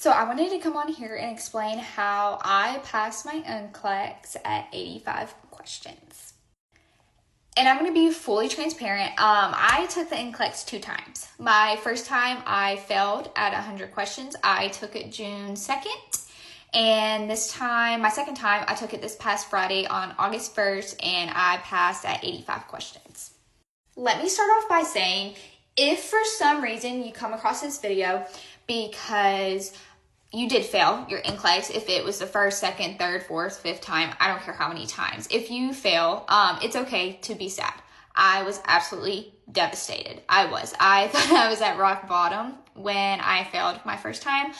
So I wanted to come on here and explain how I passed my NCLEX at 85 questions. And I'm going to be fully transparent. I took the NCLEX 2 times. My first time I failed at 100 questions. I took it June 2nd. And this time, my second time, I took it this past Friday on August 1st, and I passed at 85 questions. Let me start off by saying, if for some reason you come across this video because you did fail your NCLEX, if it was the first, second, third, fourth, fifth time, I don't care how many times. If you fail, it's okay to be sad. I was absolutely devastated. I thought I was at rock bottom when I failed my first time.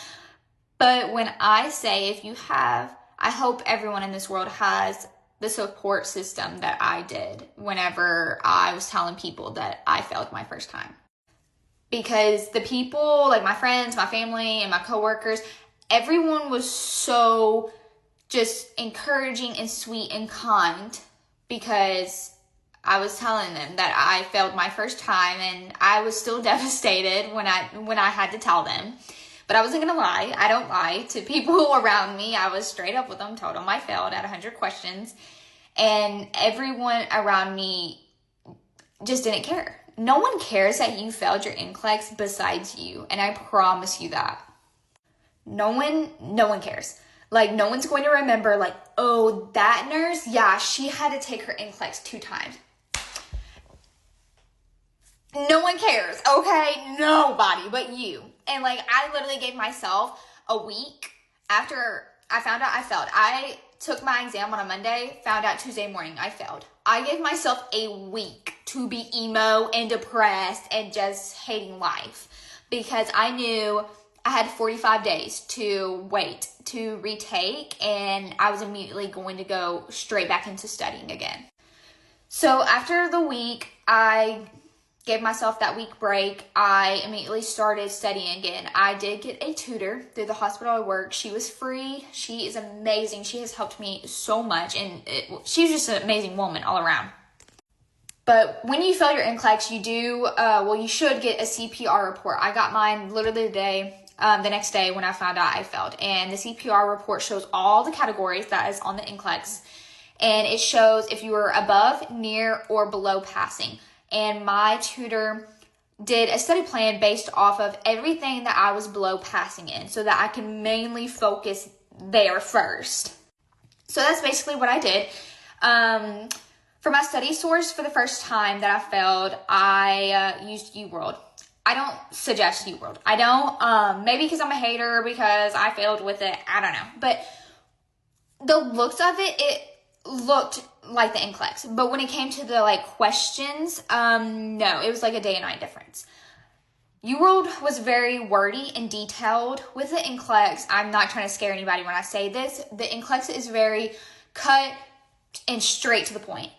But when I say if you have, I hope everyone in this world has the support system that I did whenever I was telling people that I failed my first time. Because the people, like my friends, my family, and my coworkers, everyone was so just encouraging and sweet and kind because I was telling them that I failed my first time, and I was still devastated when I had to tell them. But I wasn't going to lie. I don't lie to people around me. I was straight up with them, told them I failed at 100 questions. And everyone around me just didn't care. No one cares that you failed your NCLEX besides you. And I promise you that. No one cares. Like, no one's going to remember, like, oh, that nurse, yeah, she had to take her NCLEX 2 times. No one cares, okay? Nobody but you. And, like, I literally gave myself a week after I found out I failed. I took my exam on a Monday, found out Tuesday morning I failed. I gave myself a week to be emo and depressed and just hating life because I knew I had 45 days to wait to retake, and I was immediately going to go straight back into studying again. So after the week, I gave myself that week break. I immediately started studying again. I did get a tutor through the hospital I work. She was free. She is amazing. She has helped me so much, and she's just an amazing woman all around. But when you fail your NCLEX, you should get a CPR report. I got mine literally the next day when I found out I failed. And the CPR report shows all the categories that is on the NCLEX. And it shows if you were above, near, or below passing. And my tutor did a study plan based off of everything that I was below passing in so that I can mainly focus there first. So that's basically what I did. For my study source for the first time that I failed, I used UWorld. I don't suggest UWorld. I don't, maybe because I'm a hater, because I failed with it. I don't know. But the looks of it looked like the NCLEX. But when it came to the questions, no, it was like a day and night difference. UWorld was very wordy and detailed. With the NCLEX, I'm not trying to scare anybody when I say this. The NCLEX is very cut and straight to the point.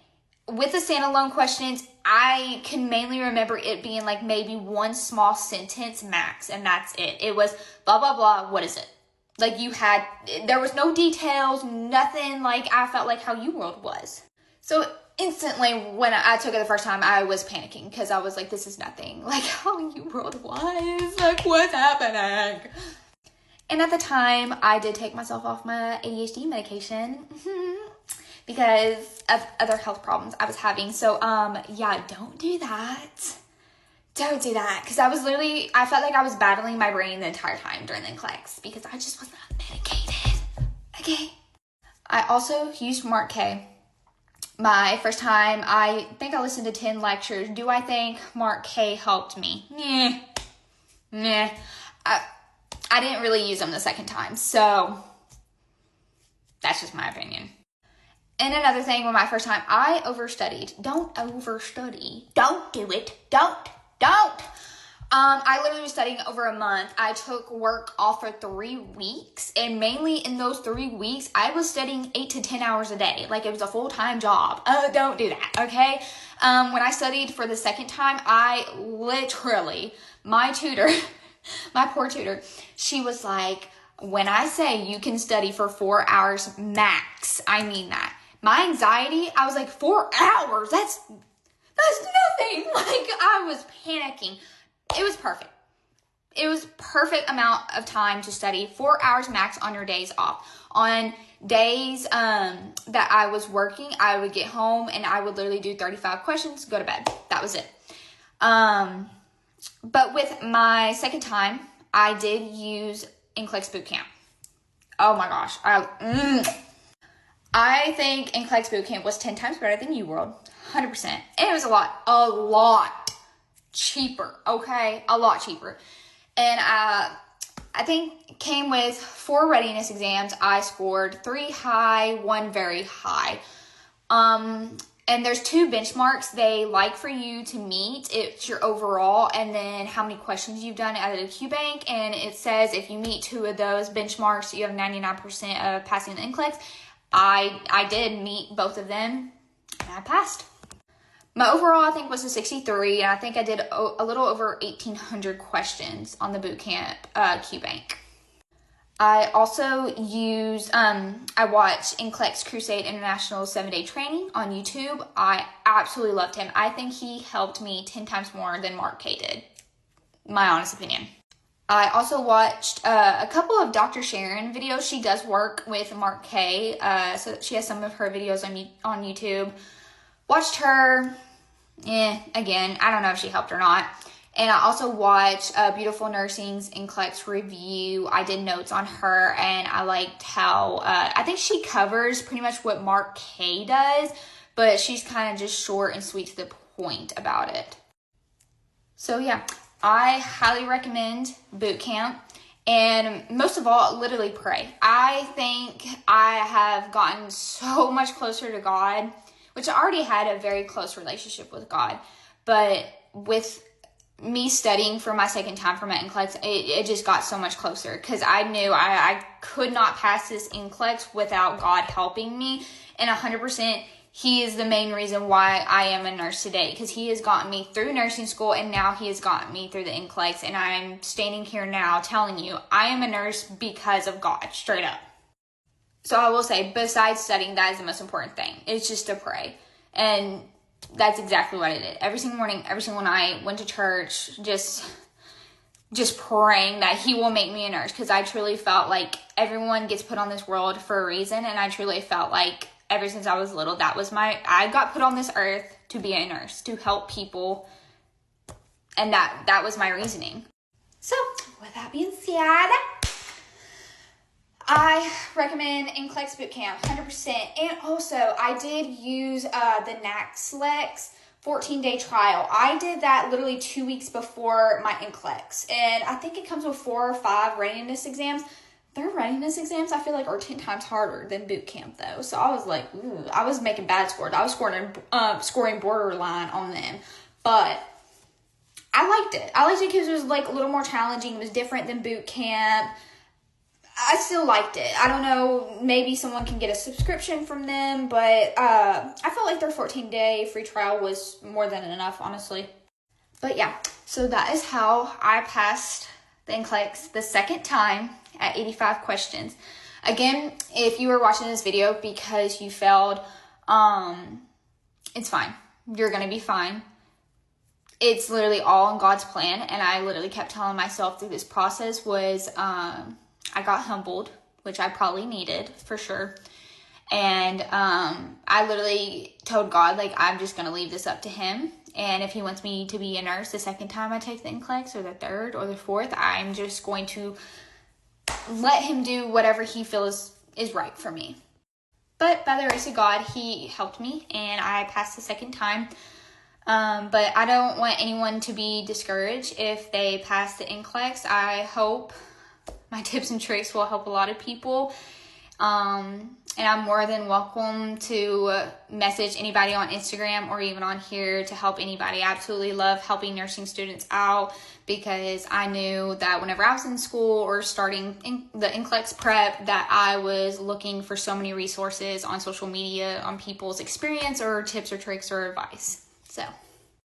With the standalone questions, I can mainly remember it being like maybe one small sentence max, and that's it. It was blah, blah, blah, what is it? Like there was no details, nothing like I felt like how UWorld was. So instantly when I took it the first time, I was panicking because I was like, this is nothing like how UWorld was. Like, what's happening? And at the time, I did take myself off my ADHD medication. Because of other health problems I was having. So, yeah, don't do that. Don't do that. Because I felt like I was battling my brain the entire time during the NCLEX because I just was not medicated. Okay. I also used Mark K. My first time, I think I listened to 10 lectures. Do I think Mark K helped me? Nah. I didn't really use them the second time. So, that's just my opinion. And another thing, with my first time, I overstudied. Don't overstudy. Don't do it. Don't. I literally was studying over a month. I took work off for 3 weeks. And mainly in those 3 weeks, I was studying 8 to 10 hours a day. Like it was a full-time job. Don't do that, okay? When I studied for the second time, I literally, my tutor, my poor tutor, she was like, when I say you can study for 4 hours max, I mean that. My anxiety, I was like, 4 hours? That's nothing. Like, I was panicking. It was perfect. it was perfect amount of time to study, 4 hours max on your days off. On days that I was working, I would get home and I would literally do 35 questions, go to bed. That was it. But with my second time, I did use NCLEX Bootcamp. Oh my gosh. I think NCLEX Bootcamp was 10 times better than UWorld. 100%. And it was a lot cheaper. Okay? A lot cheaper. And I think came with 4 readiness exams. I scored 3 high, 1 very high. And there's 2 benchmarks they like for you to meet. It's your overall and then how many questions you've done out of the QBank. And it says if you meet 2 of those benchmarks, you have 99% of passing the NCLEX. I did meet both of them and I passed. My overall, I think, was a 63, and I think I did a little over 1,800 questions on the bootcamp QBank. I also used, I watched NCLEX Crusade International 7-day training on YouTube. I absolutely loved him. I think he helped me 10 times more than Mark K did. My honest opinion. I also watched a couple of Dr. Sharon videos. She does work with Mark K, so she has some of her videos on YouTube. Watched her, again, I don't know if she helped or not. And I also watched Beautiful Nursing's NCLEX review. I did notes on her, and I liked how, I think she covers pretty much what Mark K does, but she's kind of just short and sweet to the point about it. So yeah, I highly recommend bootcamp. And most of all, literally pray. I think I have gotten so much closer to God, which I already had a very close relationship with God. But with me studying for my second time for my NCLEX, it just got so much closer because I knew I could not pass this NCLEX without God helping me. And 100%, He is the main reason why I am a nurse today, because He has gotten me through nursing school and now He has gotten me through the NCLEX. And I'm standing here now telling you I am a nurse because of God, straight up. So I will say, besides studying, that is the most important thing. It's just to pray. And that's exactly what I did. Every single morning, every single night, went to church, just praying that He will make me a nurse, because I truly felt like everyone gets put on this world for a reason, and I truly felt like ever since I was little, I got put on this earth to be a nurse, to help people, and that was my reasoning. So, with that being said, I recommend NCLEX Bootcamp 100%. And also, I did use the NCLEX 14-day trial. I did that literally 2 weeks before my NCLEX. And I think it comes with 4 or 5 readiness exams. Their readiness exams, I feel like, are 10 times harder than bootcamp, though. So I was like, ooh, I was making bad scores. I was scoring borderline on them. But I liked it. I liked it because it was like a little more challenging. It was different than bootcamp. I still liked it. I don't know, maybe someone can get a subscription from them, but I felt like their 14-day free trial was more than enough, honestly. But yeah, so that is how I passed the NCLEX the second time at 85 questions. Again, if you were watching this video because you failed, it's fine. You're going to be fine. It's literally all in God's plan, and I literally kept telling myself through this process was, I got humbled, which I probably needed for sure. And I literally told God, like, I'm just going to leave this up to Him. And if He wants me to be a nurse the second time I take the NCLEX, or the third or the fourth, I'm just going to let Him do whatever He feels is right for me. But by the grace of God, He helped me and I passed the second time. But I don't want anyone to be discouraged if they pass the NCLEX. I hope my tips and tricks will help a lot of people. And I'm more than welcome to message anybody on Instagram or even on here to help anybody. I absolutely love helping nursing students out, because I knew that whenever I was in school or starting the NCLEX prep, that I was looking for so many resources on social media on people's experience or tips or tricks or advice. So